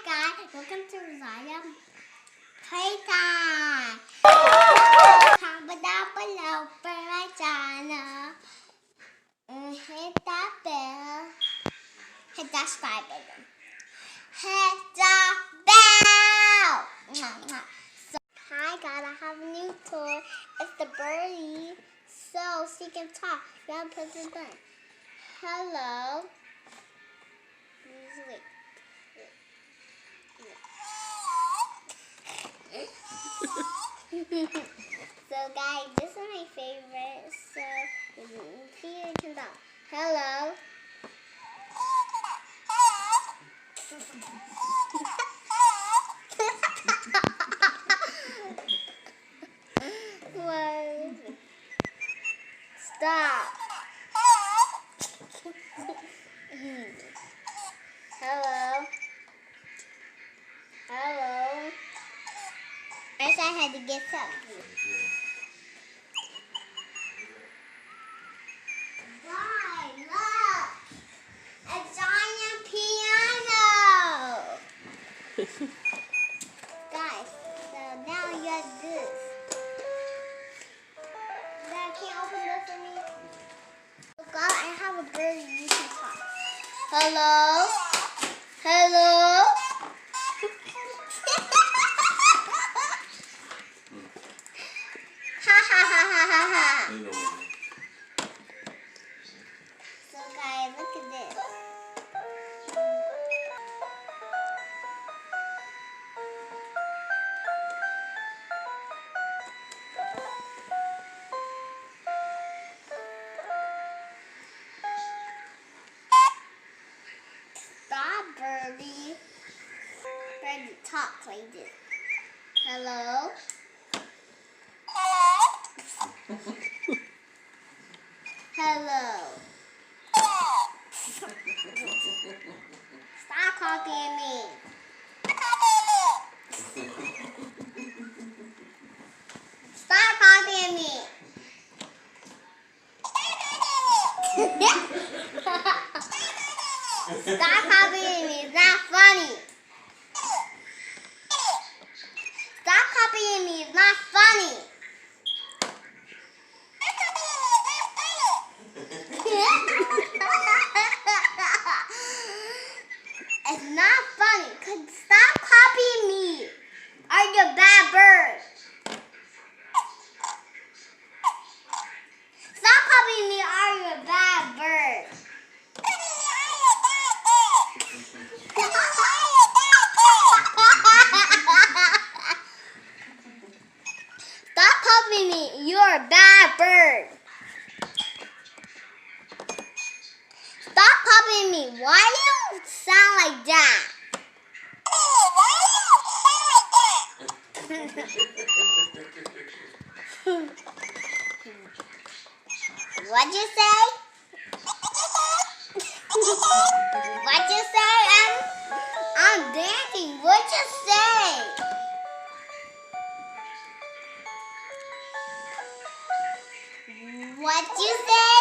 guys, welcome to Zion Playtime. Comment down below for my channel. And hit that bell. Hit that subscribe button. Hit the bell. So, hi guys, I have a new toy. It's the birdie. So she can talk. You gotta press the button. Hello. Wait. So guys, this is my favorite. So Peter can talk. Hello. What? Stop. Hello. Hello. First, I had to get something. Why? Look! A giant piano! Guys, so now you have this. Dad, can you open this for me? Look, I have a bird you can talk. Hello? Hello? Ha ha ha ha ha ha. So guys, look at this. Stop, birdie. Birdie, talk like this. Hello? Hello. Stop copying me. Stop copying me. Stop copying me. It's not funny. Stop copying me. It's not funny. It's not funny. Stop copying me. Are you a bad bird? Stop copying me. Are you a bad bird? Stop copying me. You're a bad bird. Stop copying me. Why do you sound like that? What'd you say? What'd you say? I'm dancing. What'd you say? What'd you say?